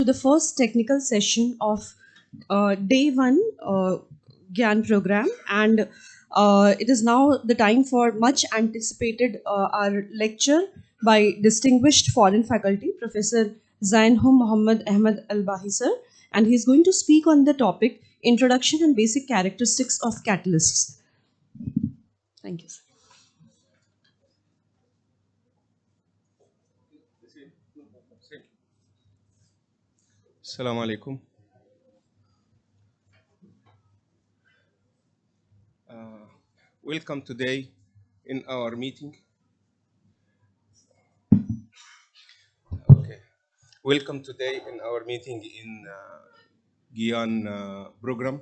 the first technical session of day one Gyan program, and it is now the time for much anticipated our lecture by distinguished foreign faculty, Professor Zainhum Muhammad Ahmed Al-Bahi sir, and he is going to speak on the topic Introduction and Basic Characteristics of Catalysts. Thank you, sir. Assalamu alaikum. Welcome today in our meeting. Welcome today in our meeting in Gyan program.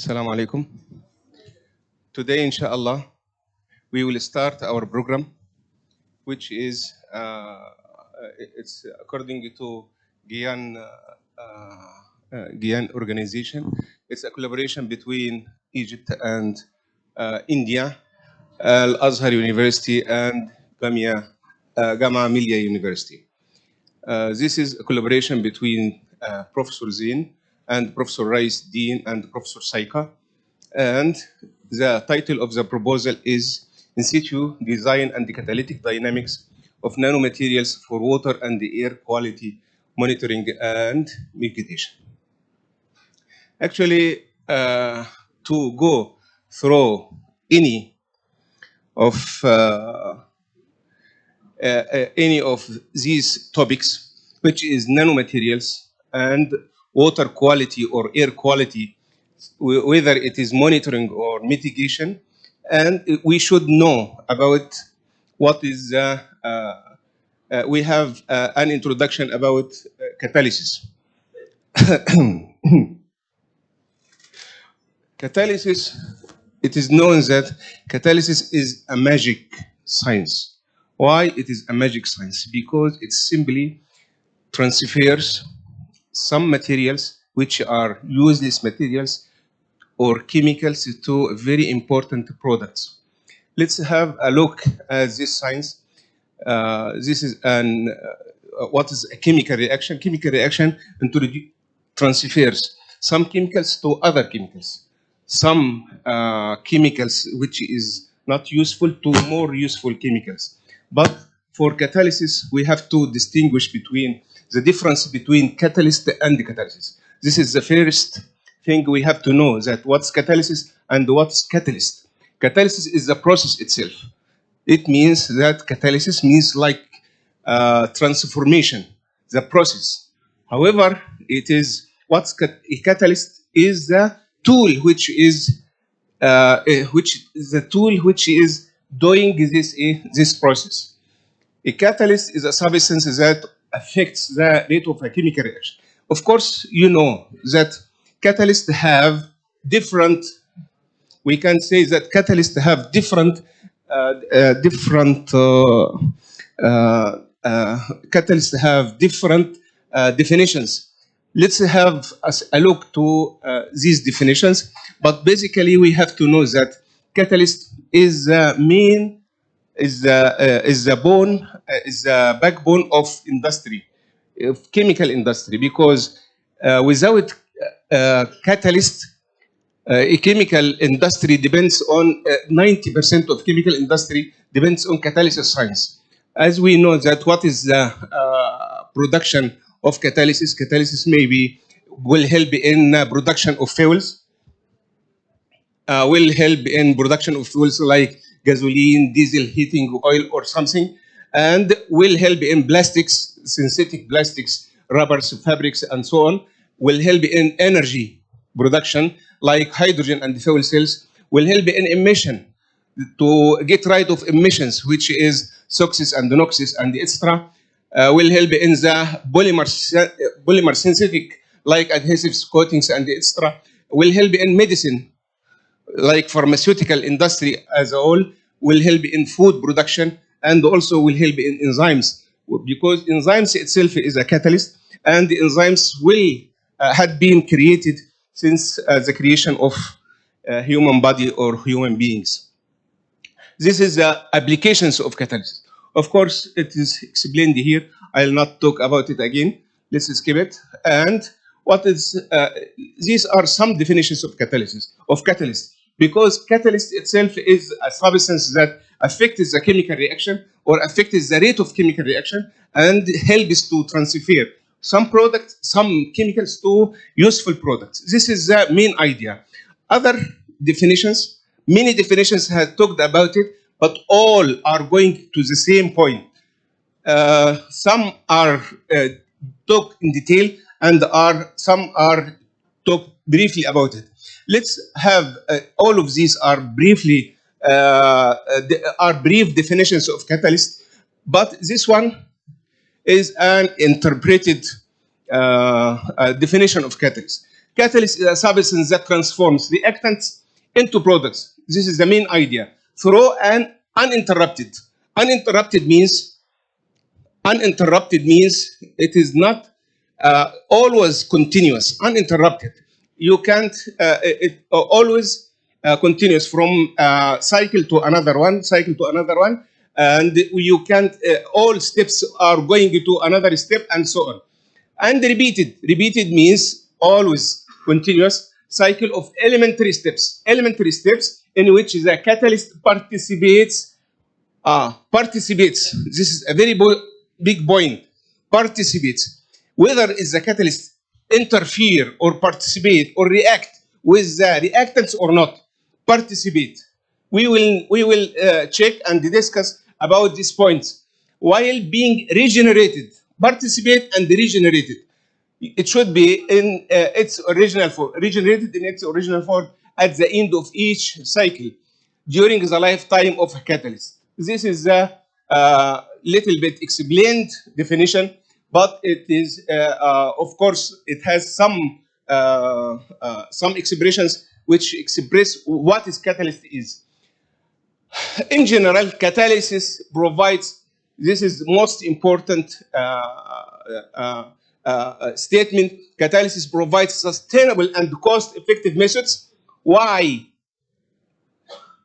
Assalamu alaikum. Today, inshallah, we will start our program, which is it's according to Gyan organization. It's a collaboration between Egypt and India, Al-Azhar University and Gamma Millia University. This is a collaboration between Professor Zain and Professor Rais Dean and Professor Saika. And the title of the proposal is In situ Design and Catalytic Dynamics of Nanomaterials for Water and Air Quality Monitoring and Mitigation. Actually, to go through any of these topics, which is nanomaterials and water quality or air quality, whether it is monitoring or mitigation, and we should know about what is, we have an introduction about catalysis. Catalysis, it is known that catalysis is a magic science. Why it is a magic science? Because it simply transfers some materials which are useless materials or chemicals to very important products. Let's have a look at this science. This is what is a chemical reaction? Chemical reaction transfers some chemicals to other chemicals. Some chemicals which is not useful to more useful chemicals. But for catalysis, we have to distinguish between the difference between catalyst and catalysis. This is the first thing we have to know, that what's catalysis and what's catalyst. Catalysis is the process itself. It means that catalysis means like transformation, the process. However, it is what's a catalyst is the tool which is doing this process. A catalyst is a substance that affects the rate of a chemical reaction. Of course, you know that catalysts have different. We can say that catalysts have different catalysts have different definitions. Let's have a look to these definitions. But basically, we have to know that catalyst is the main, is the backbone of industry, of chemical industry, because without catalyst, a chemical industry depends on 90% of chemical industry depends on catalysis science. As we know that what is the production of catalysis? Catalysis maybe will help in production of fuels, will help in production of fuels like gasoline, diesel, heating oil or something, and will help in plastics, synthetic plastics, rubbers, fabrics, and so on, will help in energy production like hydrogen and fuel cells, will help in emission, to get rid of emissions, which is SOxes and NOxes and etc. Will help in the polymer synthetic like adhesives, coatings, and etc. Will help in medicine, like pharmaceutical industry as a whole, will help in food production and also will help in enzymes, because enzymes itself is a catalyst, and the enzymes will had been created since the creation of human body or human beings. This is the applications of catalysis. Of course, it is explained here. I'll not talk about it again. Let's skip it. And what is these are some definitions of catalysis because catalyst itself is a substance that affects the chemical reaction or affects the rate of chemical reaction and helps to transfer some products, some chemicals to useful products. This is the main idea. Other definitions, many definitions have talked about it, but all are going to the same point. Some are talked in detail, and some are talked briefly about it. Let's have all of these are briefly are brief definitions of catalyst, but this one is an interpreted definition of catalyst. Catalyst is a substance that transforms reactants into products. This is the main idea. Through an uninterrupted. Uninterrupted means it is not always continuous. Uninterrupted. You can't. It always continuous from cycle to another one, and you can't. All steps are going to another step, and so on. And repeated. Repeated means always continuous cycle of elementary steps. Elementary steps in which the catalyst participates. Participates. This is a very big point. Participates. Whether is the catalyst interfere or participate or react with the reactants or not. Participate. We will check and discuss about these points. While being regenerated, participate and regenerated. It should be in its original form, regenerated in its original form at the end of each cycle during the lifetime of a catalyst. This is a little bit explained definition, but it is, of course, it has some expressions which express what is catalyst is. In general, catalysis provides, this is the most important statement, catalysis provides sustainable and cost-effective methods. Why?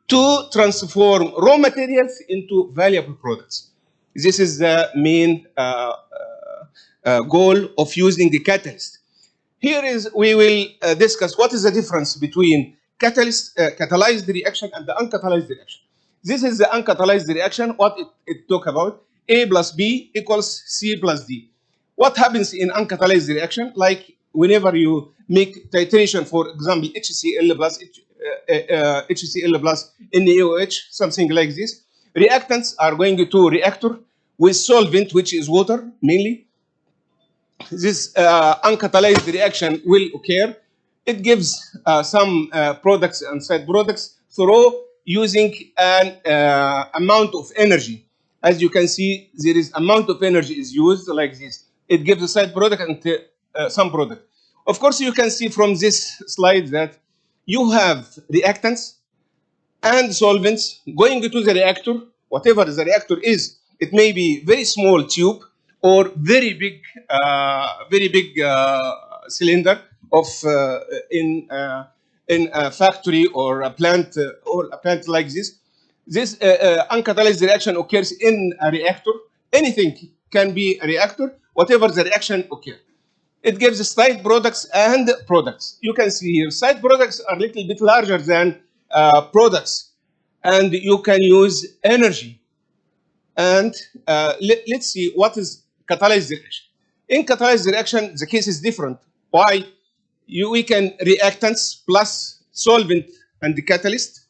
To transform raw materials into valuable products. This is the main goal of using the catalyst. Here is, we will discuss what is the difference between catalyzed reaction and the uncatalyzed reaction. This is the uncatalyzed reaction, what it talk about. A plus B equals C plus D. What happens in uncatalyzed reaction? Like whenever you make titration, for example, HCl plus NaOH, something like this. Reactants are going to reactor with solvent, which is water mainly. This uncatalyzed reaction will occur. It gives some products and side products through using an amount of energy. As you can see, there is amount of energy is used like this. It gives a side product and some product. Of course, you can see from this slide that you have reactants and solvents going to the reactor, whatever the reactor is. It may be very small tube or very big cylinder of in a factory or a plant like this. This uncatalyzed reaction occurs in a reactor. Anything can be a reactor, whatever the reaction occurs. It gives side products and products. You can see here, side products are a little bit larger than products, and you can use energy. And let's see what is catalyzed reaction. In catalyzed reaction, the case is different. Why? We can reactants plus solvent and the catalyst.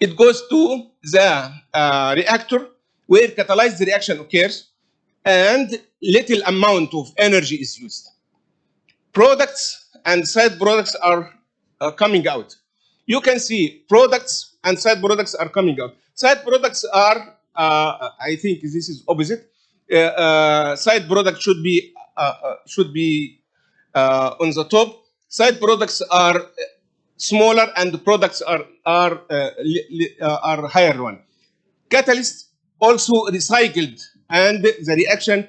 It goes to the reactor where catalyzed reaction occurs, and little amount of energy is used. Products and side products are coming out. You can see products and side products are coming out. Side products are, I think this is opposite. Side product should be on the top. Side products are smaller and the products are higher one. Catalyst also recycled, and the reaction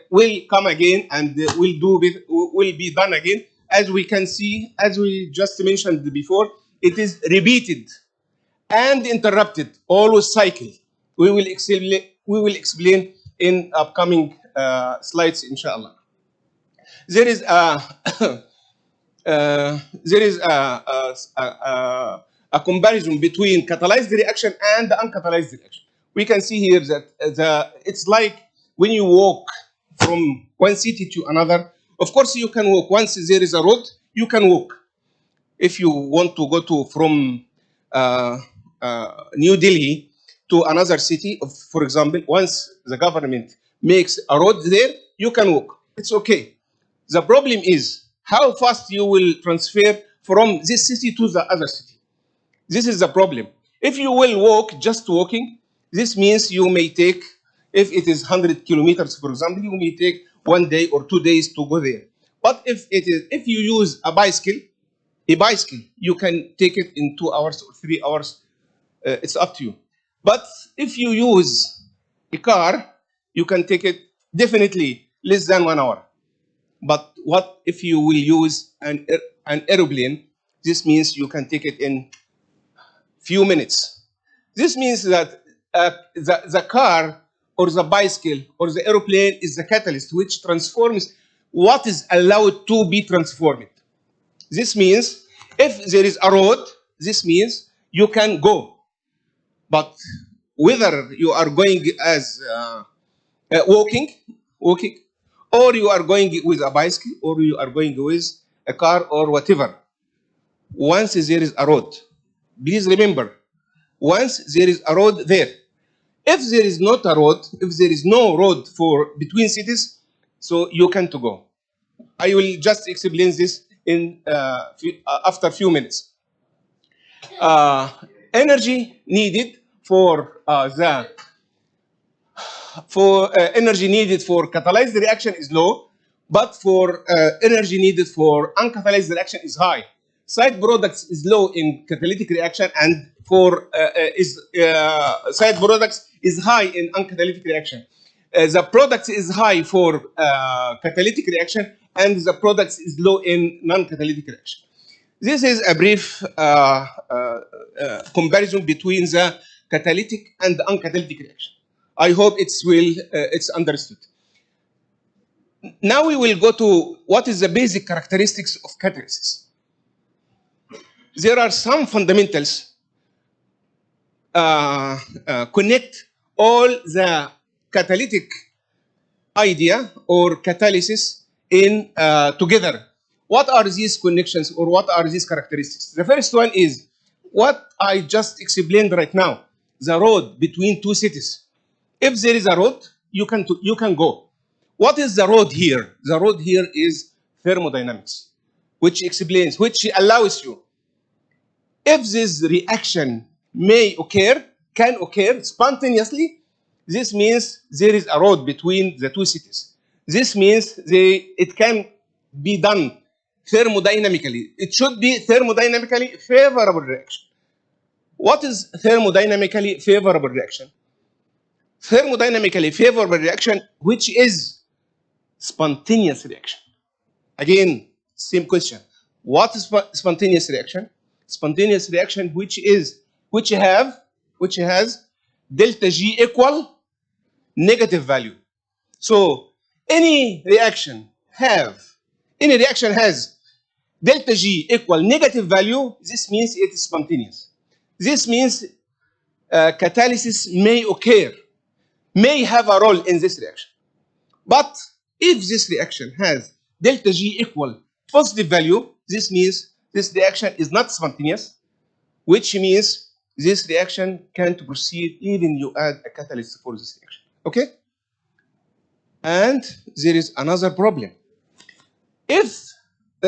will come again and will be done again. As we can see, as we just mentioned before, it is repeated and interrupted, always cycle. We will explain in upcoming slides, inshallah. There is a there is a comparison between catalyzed reaction and the uncatalyzed reaction. We can see here that it's like when you walk from one city to another. Of course, you can walk. Once there is a road, you can walk. If you want to go to from New Delhi to another city, for example, once the government makes a road there, you can walk. It's okay. The problem is how fast you will transfer from this city to the other city. This is the problem. If you will walk, just walking, this means you may take, if it is 100 kilometers, for example, you may take 1 day or 2 days to go there. But if you use a bicycle, you can take it in 2 hours or 3 hours. It's up to you. But if you use a car, you can take it definitely less than 1 hour. But what if you will use an aeroplane? This means you can take it in few minutes. This means that the car or the bicycle or the aeroplane is the catalyst which transforms what is allowed to be transformed. This means if there is a road, this means you can go. But whether you are going as walking, or you are going with a bicycle, or you are going with a car or whatever, once there is a road, please remember, once there is a road there, if there is not a road, if there is no road for between cities, so you can't go. I will just explain this in after a few minutes. Energy needed for energy needed for catalyzed reaction is low, but for energy needed for uncatalyzed reaction is high. Side products is low in catalytic reaction, and for side products is high in uncatalytic reaction. The products is high for catalytic reaction, and the products is low in non-catalytic reaction. This is a brief comparison between the catalytic and the uncatalytic reaction. I hope it's understood. Now we will go to what is the basic characteristics of catalysis. There are some fundamentals connect all the catalytic idea or catalysis in together. What are these connections or what are these characteristics? The first one is what I just explained right now, the road between two cities. If there is a road, you can go. What is the road here? The road here is thermodynamics, which allows you, if this reaction can occur spontaneously, this means there is a road between the two cities. This means it can be done thermodynamically. It should be thermodynamically favorable reaction. What is thermodynamically favorable reaction? Thermodynamically favorable reaction, which is spontaneous reaction. Again, same question. What is spontaneous reaction? Spontaneous reaction which has delta G equal negative value. So any reaction has delta G equal negative value, this means it is spontaneous. This means catalysis may have a role in this reaction. But if this reaction has delta G equal positive value, this means this reaction is not spontaneous, which means this reaction can't proceed even you add a catalyst for this reaction. Okay? And there is another problem. If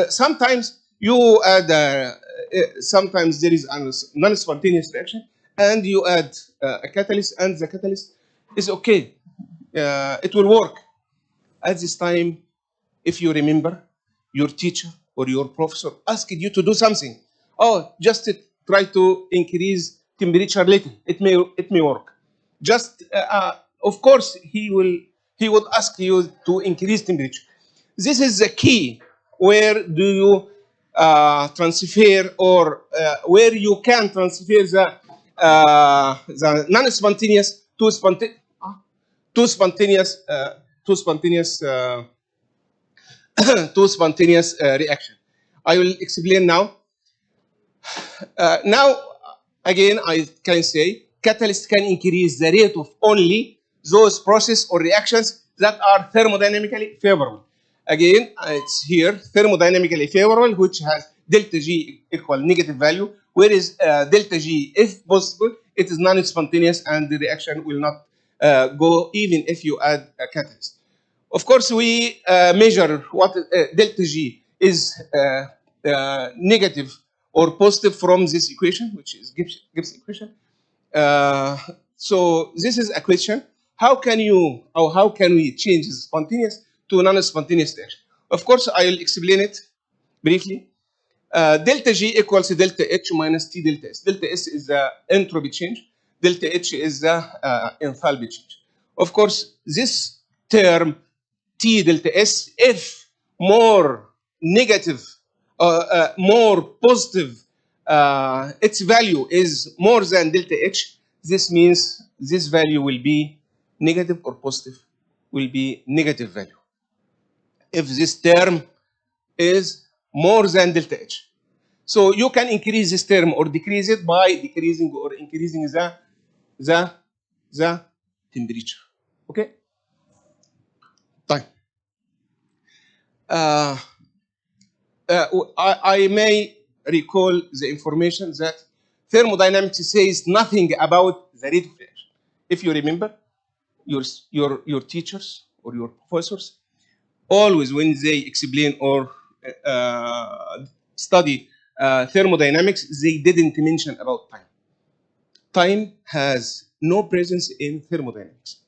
sometimes you add, sometimes there is a non-spontaneous reaction, and you add a catalyst, and the catalyst is okay. It will work. At this time, if you remember, your teacher or your professor asked you to do something. Oh, just try to increase temperature little. It may work. Just of course he would ask you to increase temperature. This is the key. Where do you transfer, or where you can transfer the non-spontaneous to spontaneous to spontaneous to spontaneous reaction. I will explain now. Now, again, I can say catalyst can increase the rate of only those process or reactions that are thermodynamically favorable. Again, it's here thermodynamically favorable, which has delta G equal negative value, whereas delta G, if possible, it is non-spontaneous and the reaction will not go even if you add a catalyst. Of course, we measure what delta G is negative or positive from this equation, which is Gibbs equation. So this is a question: how can you, or how can we change spontaneous to non-spontaneous reaction? Of course, I will explain it briefly. Delta G equals delta H minus T delta S. Delta S is the entropy change. Delta H is the enthalpy change. Of course, this term T delta S, if more negative, more positive, its value is more than delta H, this means this value will be negative or positive, will be negative value. If this term is more than delta H. So you can increase this term or decrease it by decreasing or increasing the temperature. Okay? Fine. I may recall the information that thermodynamics says nothing about the rate of reaction. If you remember, your teachers or your professors, always when they explain or study thermodynamics, they didn't mention about time. Time has no presence in thermodynamics.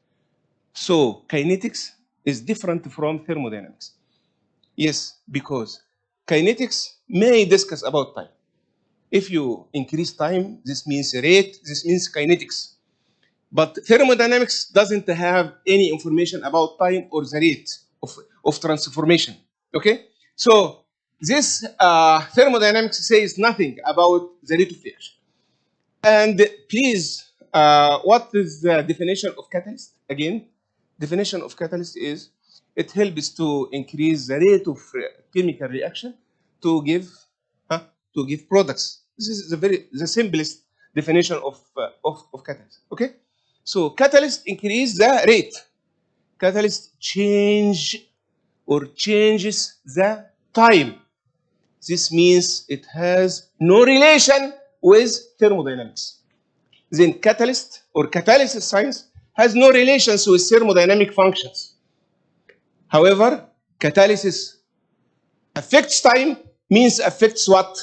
So kinetics is different from thermodynamics. Yes, because kinetics may discuss about time. If you increase time, this means rate, this means kinetics. But thermodynamics doesn't have any information about time or the rate of transformation. Okay? So this thermodynamics says nothing about the rate of reaction. And please, what is the definition of catalyst? Again, definition of catalyst is it helps to increase the rate of chemical reaction to give products. This is the simplest definition of catalyst. Okay, so catalyst increase the rate. Catalyst change or changes the time. This means it has no relation with thermodynamics. Then catalyst or catalysis science has no relations with thermodynamic functions. However, catalysis affects time, means affects what?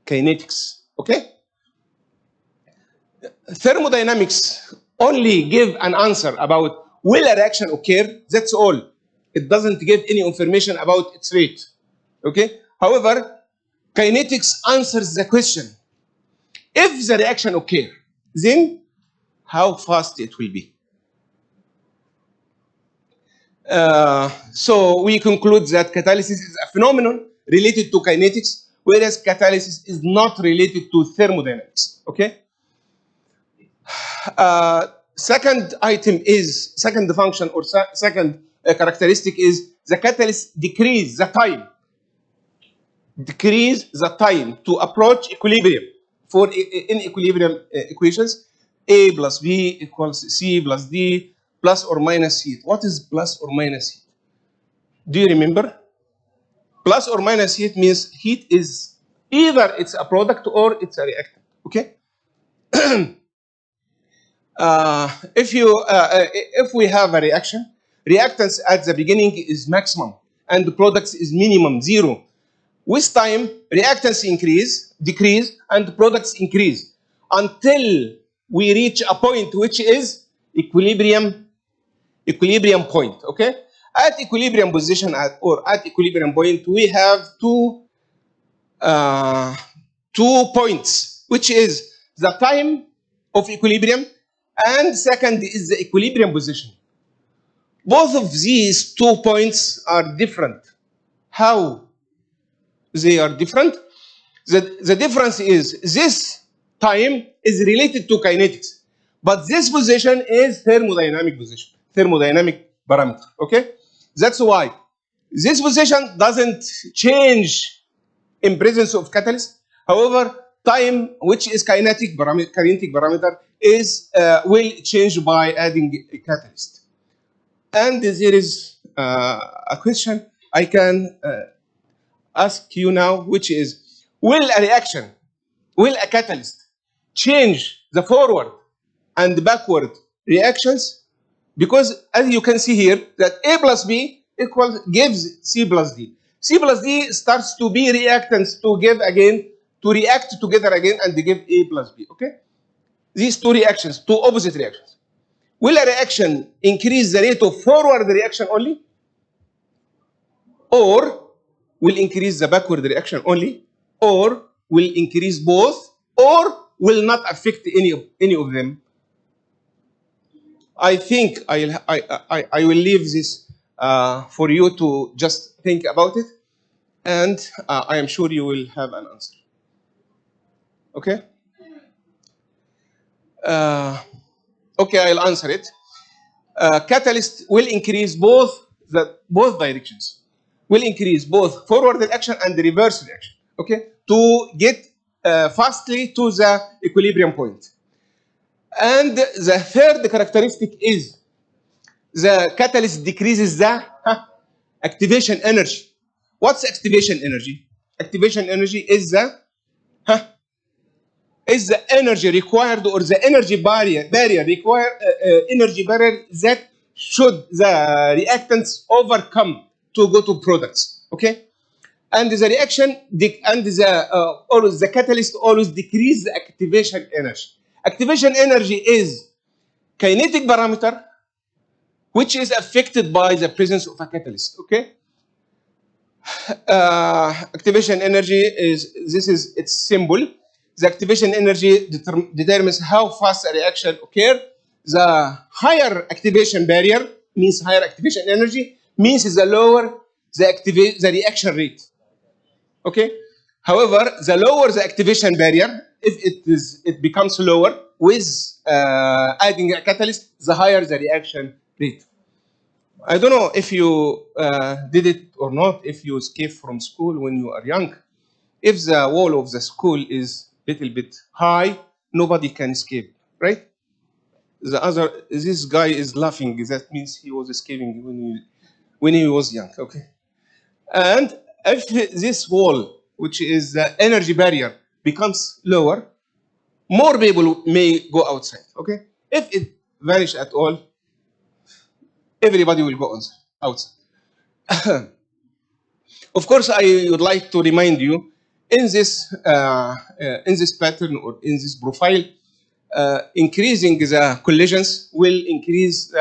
Kinetics. Okay? Thermodynamics only give an answer about will a reaction occur, that's all. It doesn't give any information about its rate. Okay? However, kinetics answers the question. If the reaction occurs, then how fast it will be. So we conclude that catalysis is a phenomenon related to kinetics, whereas catalysis is not related to thermodynamics. Okay. Second item is second function or second characteristic is the catalyst decrease the time. Decrease the time to approach equilibrium. For in equilibrium equations, A plus B equals C plus D plus or minus heat. What is plus or minus heat? Do you remember? Plus or minus heat means heat is either it's a product or it's a reactant. Okay. If we have a reaction, reactants at the beginning is maximum and the products is minimum, zero. With time, reactants decrease, and products increase until we reach a point which is equilibrium point. Okay, at equilibrium position or at equilibrium point, we have two 2 points, which is the time of equilibrium, and second is the equilibrium position. Both of these 2 points are different. How they are different? The difference is this time is related to kinetics, but this position is thermodynamic position, thermodynamic parameter, okay? That's why this position doesn't change in presence of catalyst. However, time, which is kinetic parameter, is will change by adding a catalyst. And there is a question I can ask you now, which is, will a catalyst change the forward and backward reactions? Because as you can see here, that A plus B gives C plus D. C plus D starts to be reactants to react together again and they give A plus B, okay? These two reactions, two opposite reactions. Will a reaction increase the rate of forward reaction only? Or will increase the backward reaction only? Or will increase both? Or will not affect any of them? I think I will leave this for you to just think about it, and I am sure you will have an answer. Okay? Okay, I'll answer it. Catalyst will increase both directions. Will increase both forward reaction and the reverse reaction. Okay, to get fastly to the equilibrium point. And the third characteristic is the catalyst decreases the activation energy. What's activation energy? Activation energy is the energy required, or the energy barrier required, energy barrier that should the reactants overcome to go to products. Okay, and the reaction always the catalyst always decrease the activation energy. Activation energy is kinetic parameter which is affected by the presence of a catalyst. Okay, activation energy is its symbol. The activation energy determines how fast a reaction occurs. The higher activation barrier means higher activation energy, means the lower the reaction rate. Okay. However, the lower the activation barrier, if it becomes lower with adding a catalyst, the higher the reaction rate. I don't know if you did it or not, if you escaped from school when you are young. If the wall of the school is a little bit high, nobody can escape, right? This guy is laughing. That means he was escaping when he was young, okay? And if this wall, which is the energy barrier, becomes lower, more people may go outside, okay? If it vanishes at all, everybody will go outside. Of course, I would like to remind you, in this pattern or in this profile, increasing the collisions will increase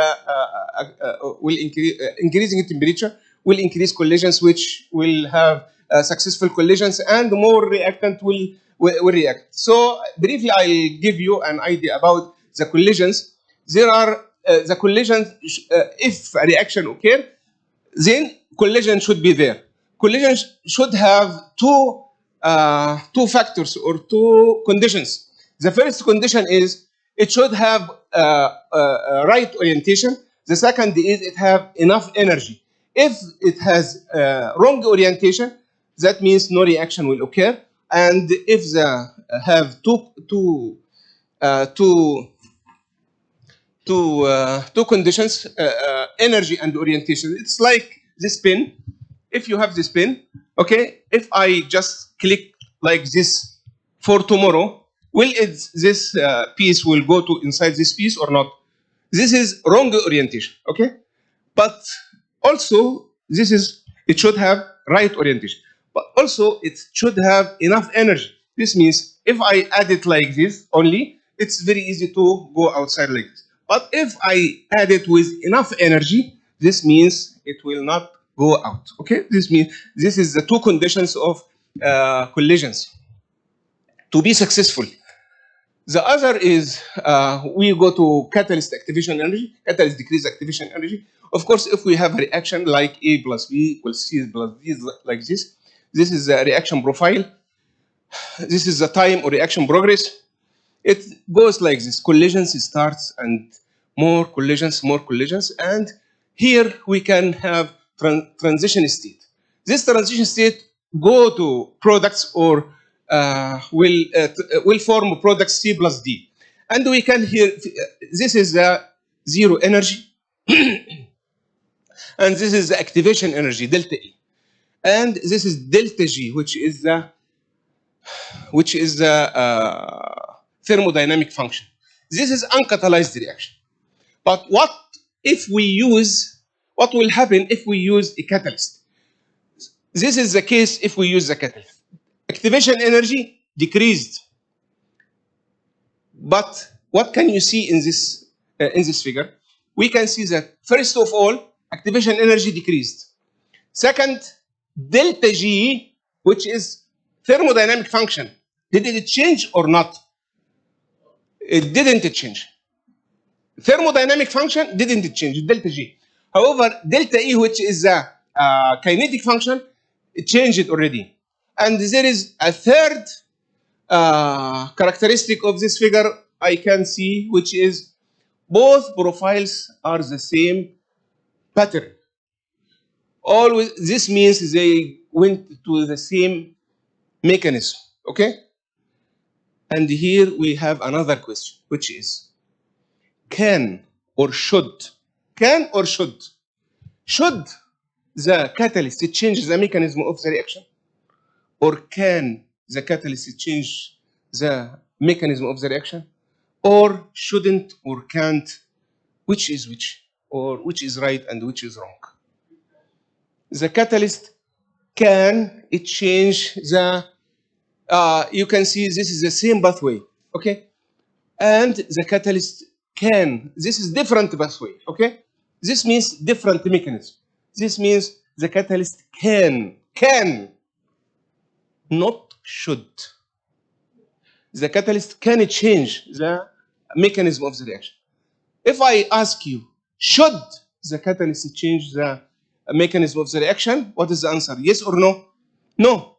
increasing temperature will increase collisions, which will have successful collisions, and more reactant will react. So briefly, I'll give you an idea about the collisions. There are the collisions. If a reaction occurs, then collision should be there. Collision should have two factors or two conditions. The first condition is it should have right orientation. The second is it have enough energy. If it has wrong orientation, that means no reaction will occur. And if they have two conditions, energy and orientation, it's like this pin. If you have this pin, okay, if I just click like this for tomorrow, will this piece will go to inside this piece or not? This is wrong orientation, okay? But also, it should have right orientation. But also, it should have enough energy. This means if I add it like this only, it's very easy to go outside like this. But if I add it with enough energy, this means it will not go out. Okay, this means this is the two conditions of collisions. to be successful. The other is we go to catalyst activation energy, catalyst decrease activation energy. Of course, if we have a reaction like A plus B equals C plus D like this is a reaction profile. This is the time or reaction progress. It goes like this: collisions starts and more collisions, and here we can have transition state. This transition state go to products or will form products C plus D, and we can here this is the zero energy, and this is the activation energy delta E, and this is delta G, which is the thermodynamic function. This is uncatalyzed reaction. But what will happen if we use a catalyst? This is the case if we use the catalyst. Activation energy decreased. But what can you see in this figure? We can see that first of all, activation energy decreased. Second, delta G, which is thermodynamic function, did it change or not? It didn't change. Thermodynamic function didn't change, delta G. However, delta E, which is a kinetic function, it changed already. And there is a third characteristic of this figure I can see, which is both profiles are the same pattern. Always, this means they went to the same mechanism, okay? And here we have another question, which is, can or should the catalyst change the mechanism of the reaction? Or can the catalyst change the mechanism of the reaction? Or shouldn't or can't? Which is which? Or which is right and which is wrong? The catalyst can it change the you can see this is the same pathway, okay? And the catalyst can, this is different pathway, okay? This means different mechanism. This means the catalyst can, not should. The catalyst can change the mechanism of the reaction. If I ask you, should the catalyst change the mechanism of the reaction? What is the answer? Yes or no? No.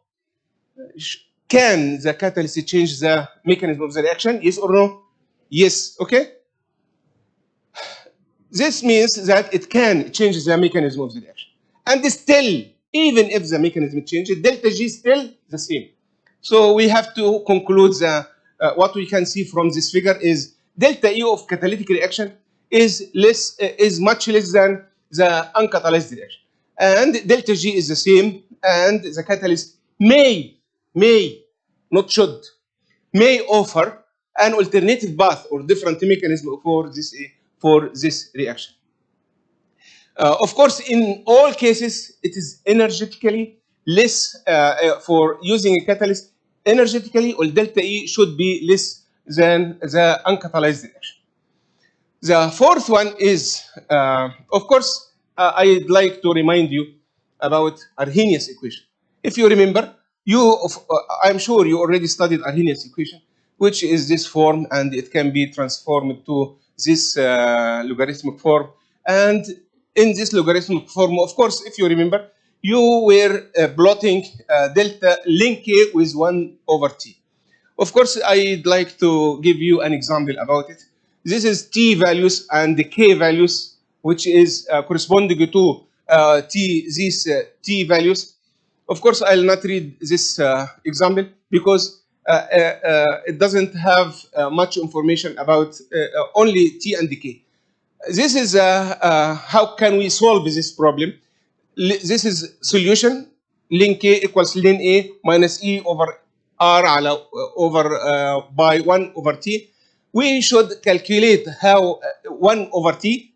Can the catalyst change the mechanism of the reaction? Yes or no? Yes. Okay? This means that it can change the mechanism of the reaction. And still, even if the mechanism changes, delta G is still the same. So we have to conclude that what we can see from this figure is delta E of catalytic reaction is much less than the uncatalyzed reaction. And delta G is the same, and the catalyst may, not should, may offer an alternative path or different mechanism for this reaction. Of course, in all cases, it is energetically less for using a catalyst. Energetically, or delta E should be less than the uncatalyzed reaction. The fourth one is, of course, I'd like to remind you about Arrhenius equation. If you remember, I'm sure you already studied Arrhenius equation, which is this form, and it can be transformed to this logarithmic form. And in this logarithmic form, of course, if you remember, you were plotting delta ln k with 1 over t. Of course, I'd like to give you an example about it. This is t values and the k values, which is corresponding to these t values. Of course, I'll not read this example because it doesn't have much information about only t and k. This is how can we solve this problem? This is solution ln k equals ln a minus e over r by 1 over t. We should calculate how 1 over t.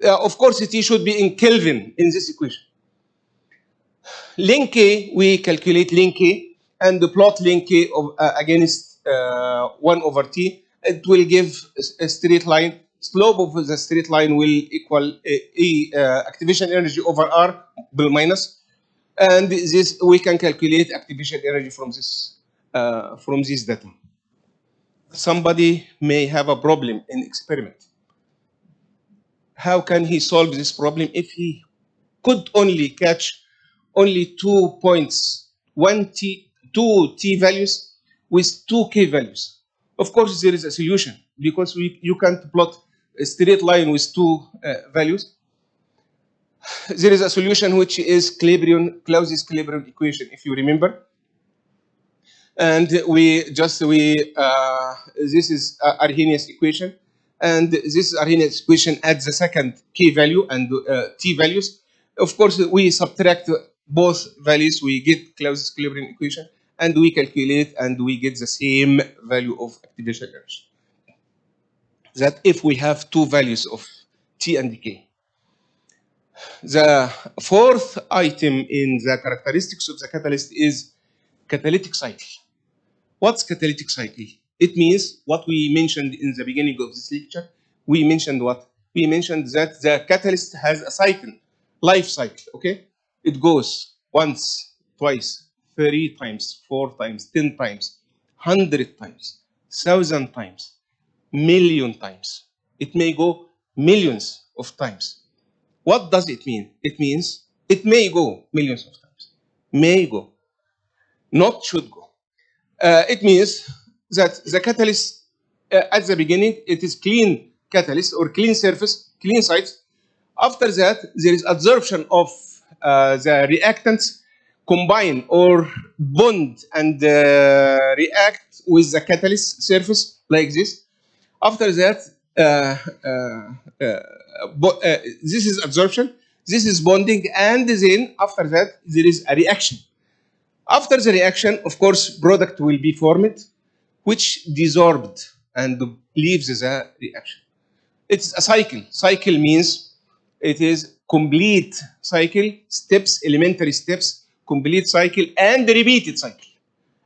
Of course, t should be in Kelvin in this equation. Ln k, we calculate ln k and plot ln k against 1 over t. It will give a straight line. Slope of the straight line will equal activation energy over r minus. And this we can calculate activation energy from this from this data. Somebody may have a problem in experiment. How can he solve this problem if he could only catch only 2 points, two t values with 2 k values? Of course, there is a solution because you can't plot a straight line with 2 values. There is a solution which is Clausius equilibrium equation, if you remember. And this is Arrhenius equation, and this Arrhenius equation adds the second k value and t values. Of course, we subtract both values, we get Clausius equilibrium equation, and we calculate, and we get the same value of activation energy. That if we have 2 values of t and k. The fourth item in the characteristics of the catalyst is catalytic cycle. What's catalytic cycle? It means what we mentioned in the beginning of this lecture. We mentioned what? We mentioned that the catalyst has a cycle, life cycle, okay? It goes once, twice, 3 times, 4 times, 10 times, 100 times, 1,000 times, million times. It may go millions of times. What does it mean? It means it may go millions of times. May go, not should go. It means that the catalyst, at the beginning, it is clean catalyst or clean surface, clean sites. After that, there is absorption of the reactants combine or bond and react with the catalyst surface like this. After that, this is absorption, this is bonding, and then after that, there is a reaction. After the reaction, of course, product will be formed, which desorbed and leaves the reaction. It's a cycle. Cycle means it is complete cycle, steps, elementary steps, complete cycle, and repeated cycle.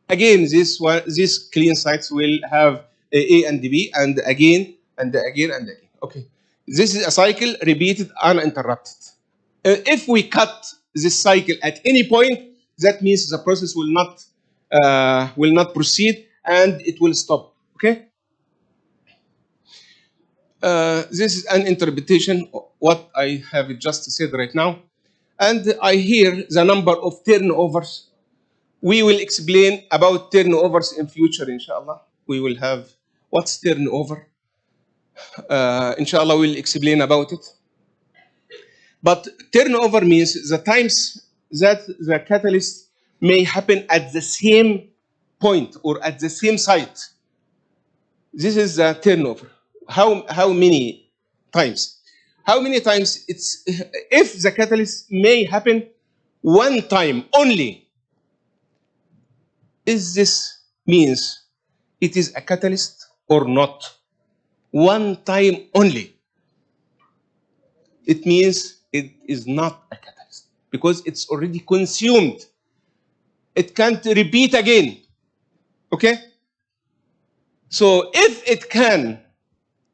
Again, these clean sites will have A and B, and again, and again, and again. Okay. This is a cycle repeated uninterrupted. If we cut this cycle at any point, that means the process will not proceed and it will stop. Okay. This is an interpretation of what I have just said right now, and I hear the number of turnovers. We will explain about turnovers in future, inshallah. We will have what's turnover. Inshallah, we'll explain about it. But turnover means the times that the catalyst may happen at the same point or at the same site. This is the turnover. How many times? How many times it's if the catalyst may happen one time only? Is this means it is a catalyst or not? One time only. It means it is not a catalyst because it's already consumed. It can't repeat again. Okay? So if it can,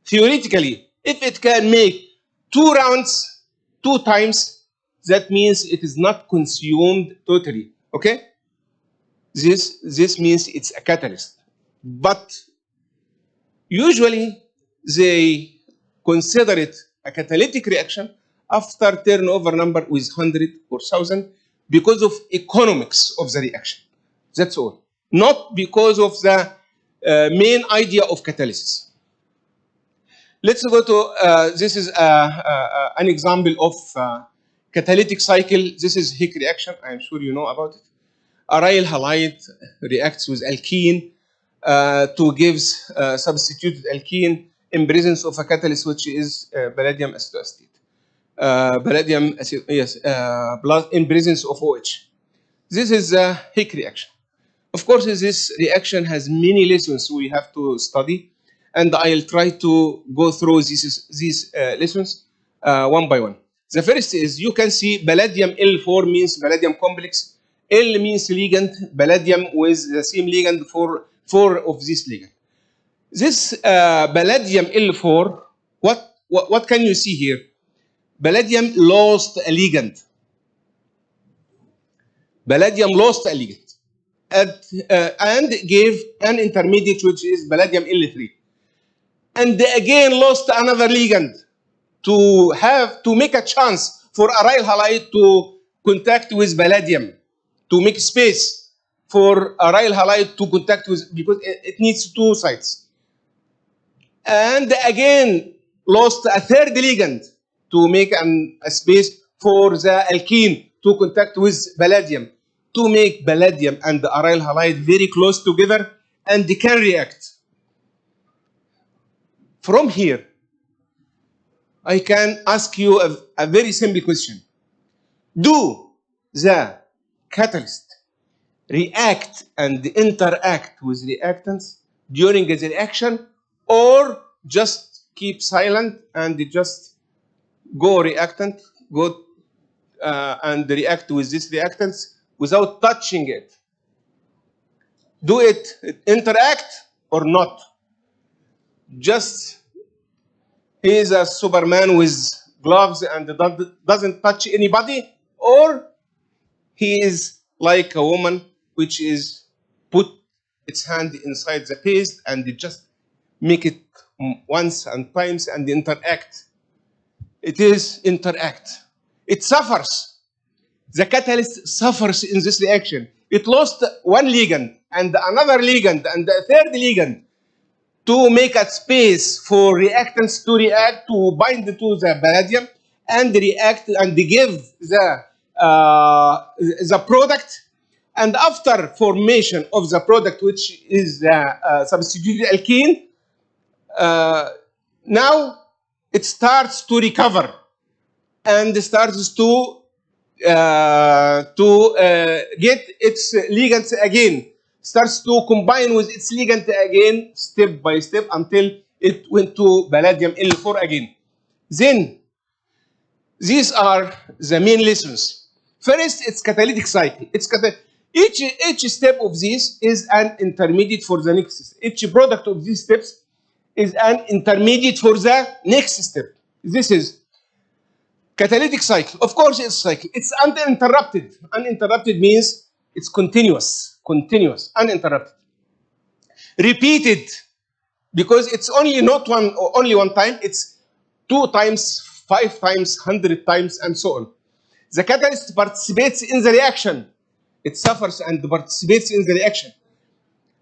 theoretically, if it can make 2 rounds 2 times, that means it is not consumed totally. Okay? This means it's a catalyst. But usually they consider it a catalytic reaction after turnover number with 100 or 1,000 because of economics of the reaction. That's all. Not because of the main idea of catalysis. Let's go to, this is an example of catalytic cycle. This is Hick reaction. I'm sure you know about it. Aryl halide reacts with alkene to give substituted alkene in presence of a catalyst which is palladium acetoacetate. Palladium, yes, plus in presence of OH. This is a Hick reaction. Of course, this reaction has many lessons we have to study, and I'll try to go through these lessons one by one. The first is you can see palladium L4 means palladium complex. L means ligand, palladium with the same ligand for 4 of this ligand. This palladium L4, what can you see here? Palladium lost a ligand. Palladium lost a ligand. and gave an intermediate which is palladium L3. And again lost another ligand to make a chance for aryl halide to contact with palladium, to make space for aryl halide to contact with, because it needs two sites. And again lost a third ligand to make a space for the alkene to contact with palladium, to make palladium and the aryl halide very close together and they can react. From here, I can ask you a very simple question. Do the catalyst react and interact with reactants during the reaction, or just keep silent and just go reactant, go and react with these reactants without touching it? Do it interact or not? Just he is a Superman with gloves and doesn't touch anybody, or he is like a woman which is put its hand inside the paste and it just make it once and times and interact. It is interact. It suffers. The catalyst suffers in this reaction. It lost one ligand and another ligand and a third ligand to make a space for reactants to react, to bind to the palladium and react and give the product. And after formation of the product, which is the substituted alkene, now it starts to recover and starts to get its ligands again, starts to combine with its ligand again, step by step, until it went to palladium L4 again. Then, these are the main lessons. First, it's catalytic cycle. Each step of this is an intermediate for the next. Each product of these steps is an intermediate for the next step. This is catalytic cycle. Of course, it's cycle. It's uninterrupted. Uninterrupted means it's continuous, uninterrupted. Repeated, because it's only not only one time. It's 2 times, 5 times, 100 times, and so on. The catalyst participates in the reaction. It suffers and participates in the reaction.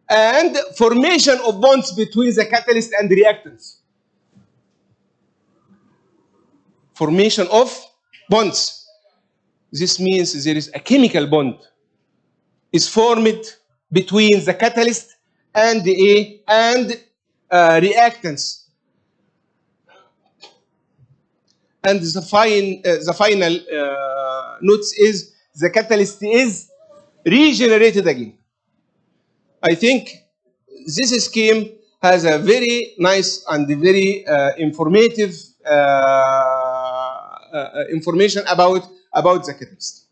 And formation of bonds between the catalyst and the reactants. Formation of bonds. This means there is a chemical bond is formed between the catalyst and the reactants. And the final notes is the catalyst is regenerated again. I think this scheme has a very nice and very informative information about the catalyst.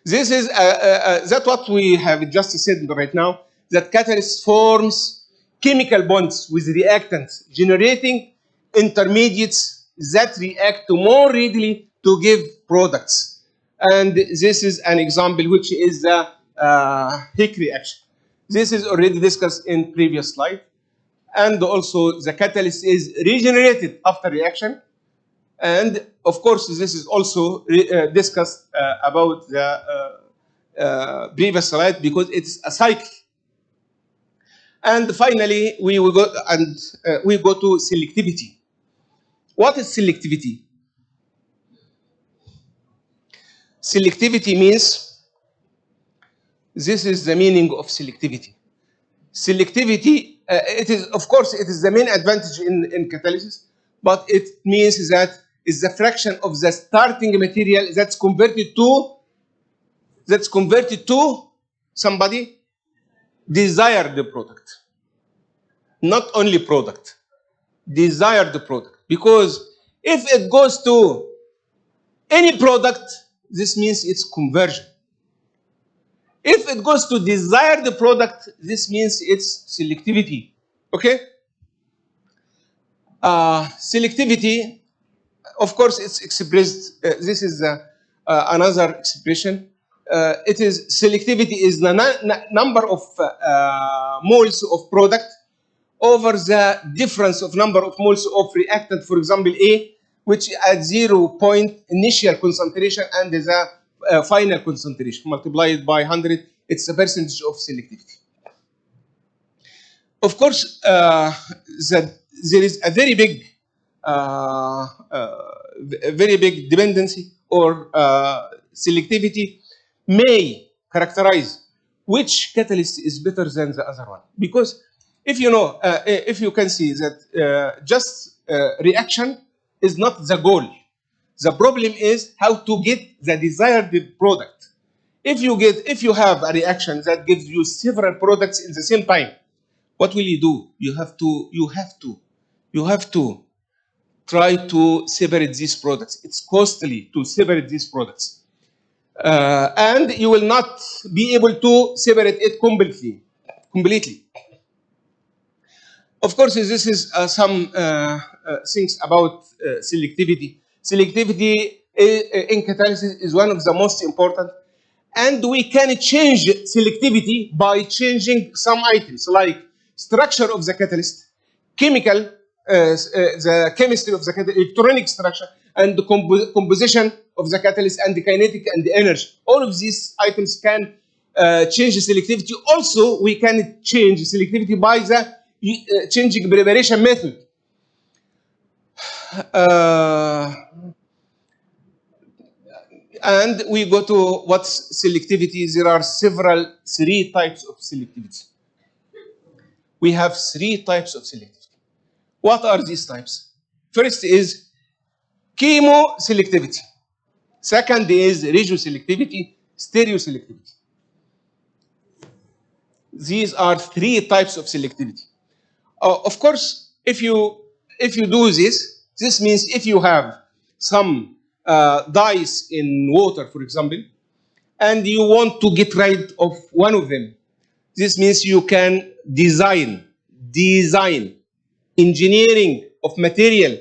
This is that's what we have just said right now, that catalyst forms chemical bonds with reactants, generating intermediates that react more readily to give products. And this is an example, which is the Hick reaction. This is already discussed in previous slide. And also the catalyst is regenerated after reaction. And of course, this is also discussed about the previous slide, because it's a cycle. And finally, we will go to selectivity. What is selectivity? Selectivity means, this is the meaning of selectivity. Selectivity, it is, of course, it is the main advantage in catalysis, but it means that it's the fraction of the starting material that's converted to somebody desired the product. Not only product, desired the product. Because if it goes to any product, this means it's conversion. If it goes to desire the product, this means it's selectivity. Okay? Selectivity, of course, it's expressed. This is another expression. it is selectivity is the number of moles of product over the difference of number of moles of reactant, for example, A, which at 0 point initial concentration and the final concentration multiplied by 100, it's a percentage of selectivity. Of course, there is a very big dependency or selectivity may characterize which catalyst is better than the other one. Because if you know, if you can see that just reaction is not the goal. The problem is how to get the desired product. If you have a reaction that gives you several products in the same time, what will you do? You have to try to separate these products. It's costly to separate these products. And you will not be able to separate it completely. Of course, this is some things about selectivity. Selectivity in catalysis is one of the most important. And we can change selectivity by changing some items like structure of the catalyst, chemical, the chemistry of the catalyst, electronic structure, and the composition of the catalyst, and the kinetic and the energy. All of these items can change the selectivity. Also, we can change selectivity by the changing preparation method. And we go to what's selectivity. There are three types of selectivity. We have three types of selectivity. What are these types? First is chemoselectivity. Second is regioselectivity, stereoselectivity. These are three types of selectivity. Of course, if you do this means if you have some dyes in water, for example, and you want to get rid of one of them, this means you can design engineering of material,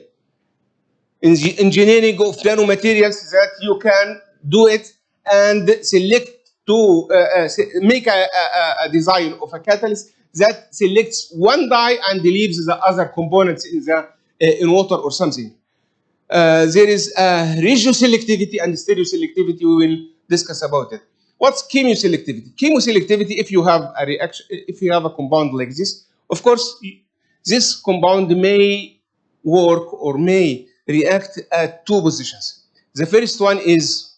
engineering of nanomaterials that you can do it and select to make a design of a catalyst that selects one dye and leaves the other components in water or something. There is regioselectivity and stereoselectivity. We will discuss about it. What's chemoselectivity? Chemoselectivity, if you have a reaction, if you have a compound like this, of course, this compound may work or may react at two positions. The first one is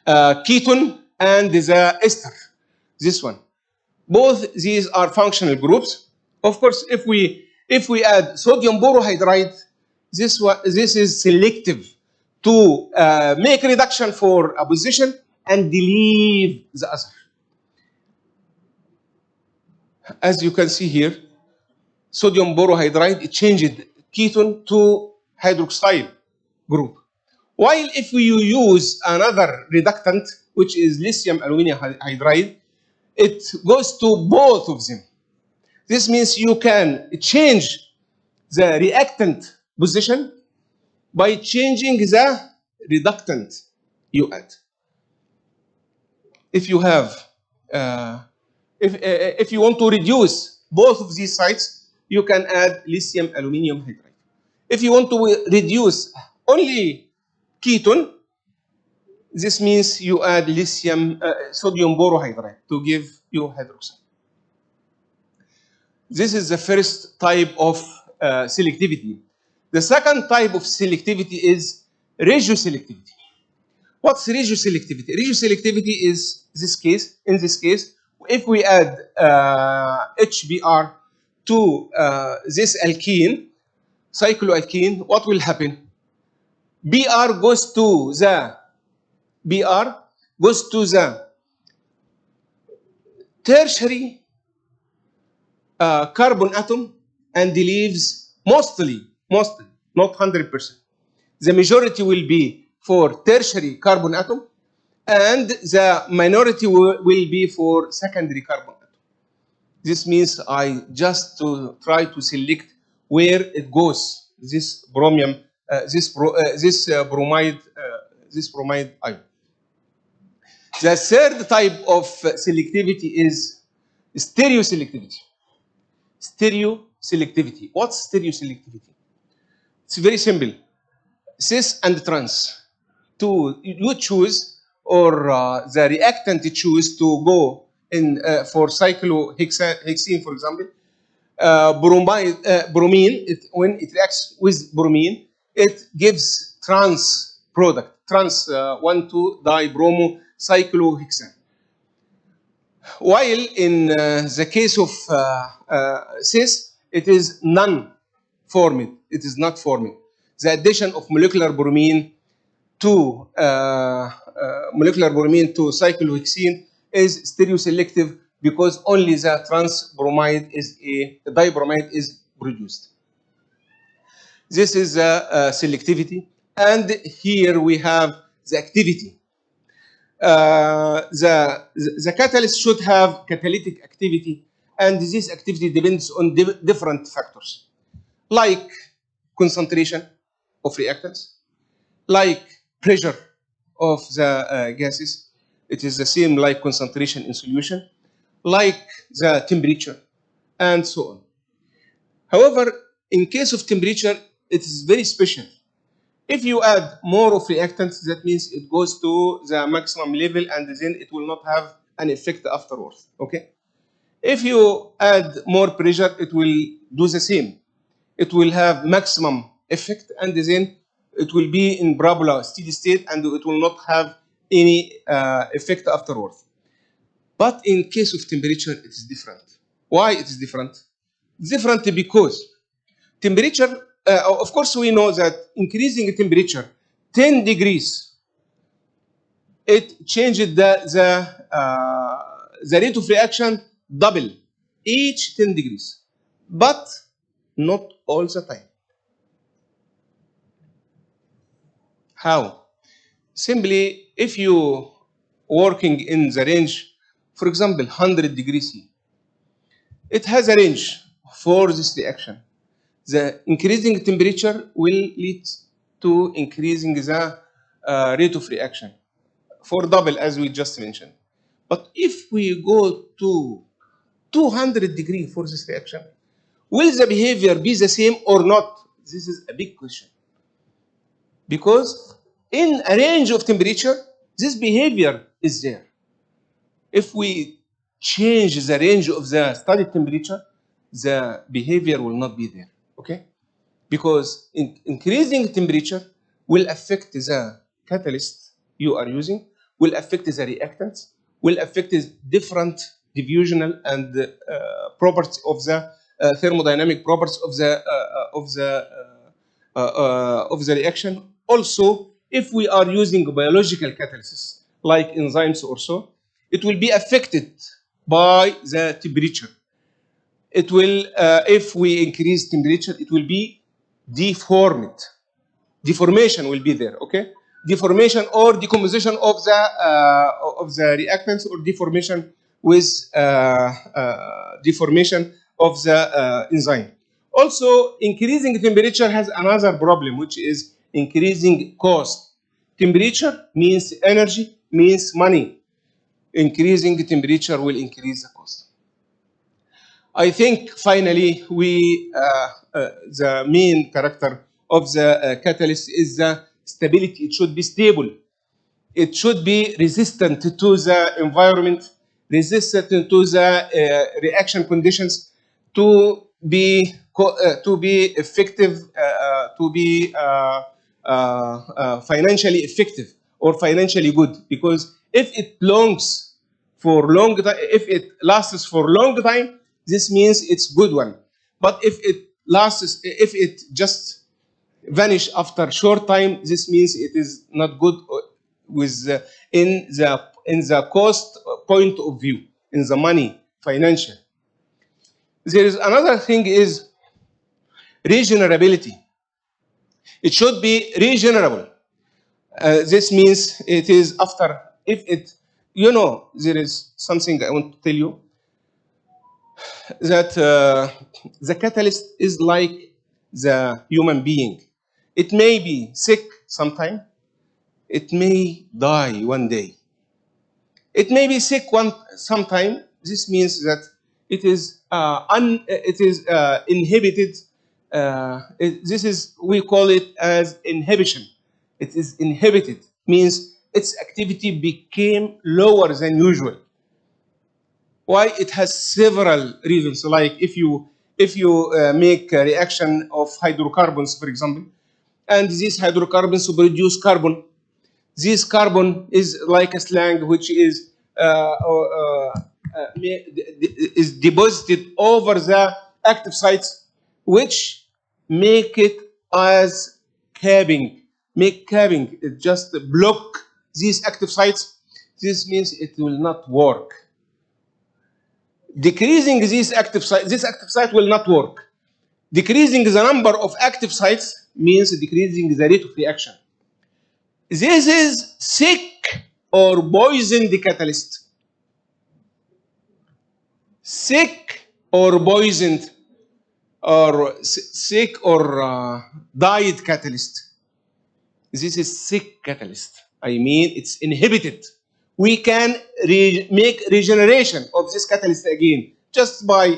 ketone and the ester. This one. Both these are functional groups. Of course, if we add sodium borohydride, this is selective to make reduction for a position and leave the other. As you can see here, sodium borohydride, it changed ketone to hydroxyl group. While if you use another reductant, which is lithium aluminum hydride, it goes to both of them. This means you can change the reactant position by changing the reductant you add. If you have, if you want to reduce both of these sites, you can add lithium aluminum hydride. If you want to reduce only ketone, this means you add sodium borohydride to give you hydroxide. This is the first type of selectivity. The second type of selectivity is regioselectivity. What's regioselectivity? Regioselectivity is this case. In this case, if we add HBr to this alkene, cycloalkene, what will happen? Br goes to the tertiary carbon atom and leaves mostly, not 100%. The majority will be for tertiary carbon atom, and the minority will be for secondary carbon atom. This means I just to try to select where it goes. This bromium, this bromide ion. The third type of selectivity is stereoselectivity. Stereoselectivity. What's stereoselectivity? It's very simple. Cis and trans. You choose, or the reactant choose to go in for cyclohexene, for example. Bromine, when it reacts with bromine, it gives trans product, trans 1,2-dibromo cyclohexane. While in the case of cis, it is non-forming. It is not forming. The addition of molecular bromine to cyclohexene is stereoselective because only the trans bromide is the dibromide is produced. This is selectivity, and here we have the activity. The catalyst should have catalytic activity, and this activity depends on different factors, like concentration of reactants, like pressure of the gases. It is the same like concentration in solution, like the temperature, and so on. However, in case of temperature, it is very special. If you add more of reactants, that means it goes to the maximum level and then it will not have an effect afterwards. Okay? If you add more pressure, it will do the same. It will have maximum effect and then it will be in parabola steady state and it will not have any effect afterwards. But in case of temperature, it is different. Why it is different? It's different because temperature, of course, we know that increasing temperature 10 degrees, it changed the rate of reaction double each 10 degrees, but not all the time. How? Simply, if you working in the range, for example, 100 degrees C, it has a range for this reaction. The increasing temperature will lead to increasing the rate of reaction for double, as we just mentioned. But if we go to 200 degrees for this reaction, will the behavior be the same or not? This is a big question. Because in a range of temperature, this behavior is there. If we change the range of the studied temperature, the behavior will not be there. Okay? Because increasing temperature will affect the catalyst you are using, will affect the reactants, will affect the different diffusional and properties of the thermodynamic properties of the reaction. Also, if we are using biological catalysis like enzymes or so, it will be affected by the temperature. It will, if we increase temperature, it will be deformed. Deformation will be there, okay? Deformation or decomposition of the reactants, or deformation with deformation of the enzyme. Also, increasing temperature has another problem, which is increasing cost. Temperature means energy, means money. Increasing temperature will increase the cost. I think finally the main character of the catalyst is the stability. It should be stable. It should be resistant to the environment, resistant to the reaction conditions, to be effective, to be financially effective or financially good. Because if it longs for long time, if it lasts for long time, this means it's good one. But if it just vanish after short time, this means it is not good with in the cost point of view, in the money, financial. There is another thing is regenerability. It should be regenerable. This means it is after, if it, there is something I want to tell you, that the catalyst is like the human being. It may be sick sometime. It may die one day. It may be sick sometime. This means that it is inhibited. This is, we call it as inhibition. It is inhibited, means its activity became lower than usual. Why? It has several reasons. Like if you make a reaction of hydrocarbons, for example, and these hydrocarbons produce carbon. This carbon is like a slang, which is deposited over the active sites, which make it as capping. Make capping. It just block these active sites. This means it will not work. Decreasing this active site will not work. Decreasing the number of active sites means decreasing the rate of reaction. This is sick or poisoned catalyst. Sick or poisoned, or sick or died catalyst. This is sick catalyst. I mean, it's inhibited. We can make regeneration of this catalyst again just by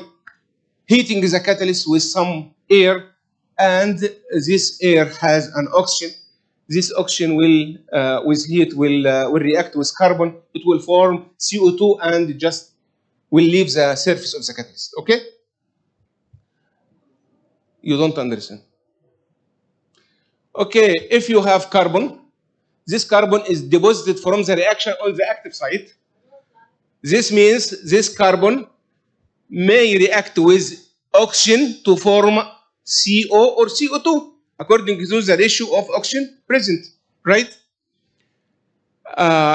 heating the catalyst with some air, and this air has an oxygen. This oxygen will, with heat, will react with carbon. It will form CO2 and just will leave the surface of the catalyst. Okay? You don't understand. Okay, if you have carbon, this carbon is deposited from the reaction on the active site. This means this carbon may react with oxygen to form CO or CO2, according to the ratio of oxygen present, right?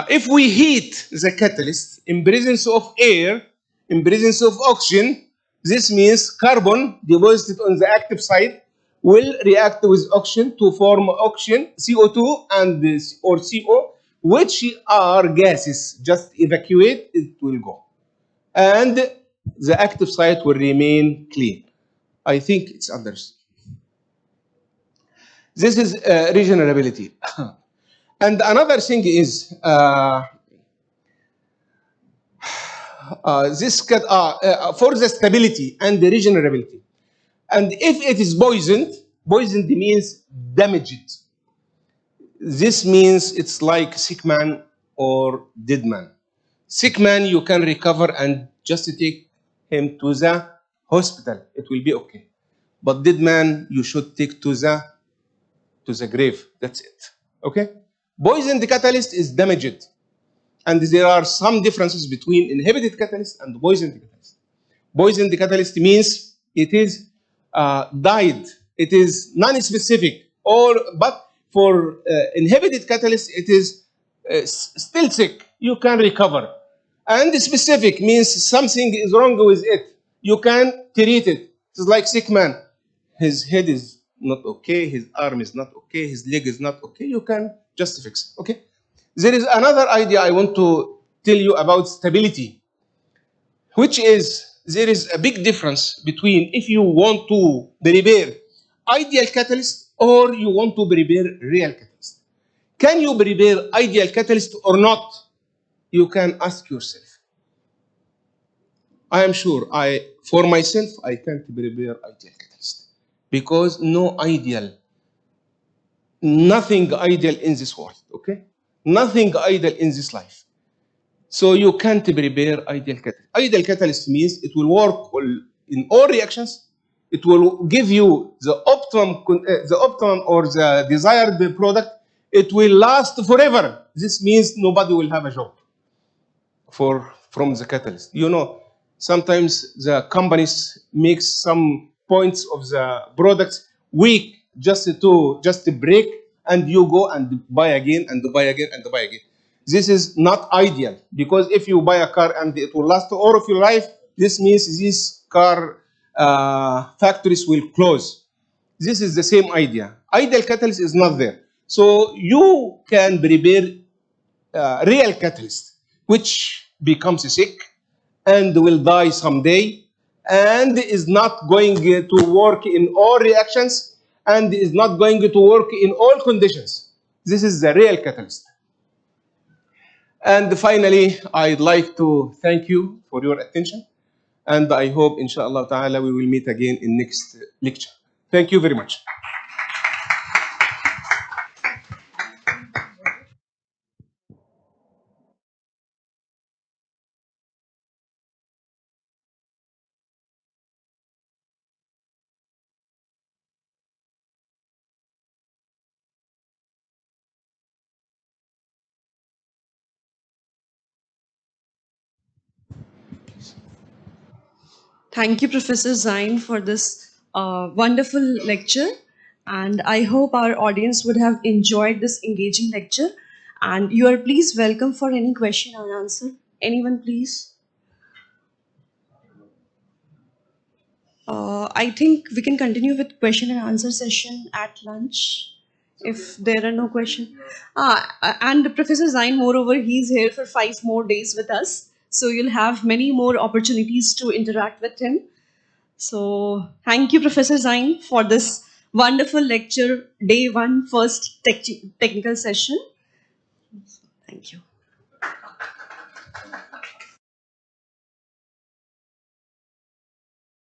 If we heat the catalyst in presence of air, in presence of oxygen, this means carbon deposited on the active site will react with oxygen to form oxygen, CO2 and or CO, which are gases. Just evacuate, it will go. And the active site will remain clean. I think it's understood. This is regenerability. And another thing is for the stability and the regenerability. And if it is poisoned, poisoned means damaged. This means it's like sick man or dead man. Sick man, you can recover and just take him to the hospital. It will be okay. But dead man, you should take to the grave. That's it. Okay? Poisoned catalyst is damaged. And there are some differences between inhibited catalyst and poisoned catalyst. Poisoned catalyst means it is died. It is non-specific. But for inhibited catalyst, it is still sick. You can recover. And specific means something is wrong with it. You can treat it. It's like sick man. His head is not okay. His arm is not okay. His leg is not okay. You can just fix it. Okay. There is another idea I want to tell you about stability, which is there is a big difference between if you want to prepare ideal catalyst or you want to prepare real catalyst. Can you prepare ideal catalyst or not? You can ask yourself. I am sure for myself, I can't prepare ideal catalyst because nothing ideal in this world, okay? Nothing ideal in this life. So you can't prepare ideal catalyst. Ideal catalyst means it will work in all reactions. It will give you the optimum or the desired product. It will last forever. This means nobody will have a job from the catalyst. You know, sometimes the companies make some points of the products weak just to break, and you go and buy again and buy again and buy again. This is not ideal, because if you buy a car and it will last all of your life, this means these car factories will close. This is the same idea. Ideal catalyst is not there. So you can prepare real catalyst, which becomes sick and will die someday, and is not going to work in all reactions, and is not going to work in all conditions. This is the real catalyst. And finally, I'd like to thank you for your attention. And I hope, inshallah ta'ala, we will meet again in next lecture. Thank you very much. Thank you, Professor Zain, for this wonderful lecture. And I hope our audience would have enjoyed this engaging lecture. And you are please welcome for any question or answer. Anyone, please? I think we can continue with question and answer session at lunch if there are no questions. And Professor Zain, moreover, he's here for 5 more days with us. So you'll have many more opportunities to interact with him. So thank you, Professor Zain, for this wonderful lecture, day one, first technical session. Thank you.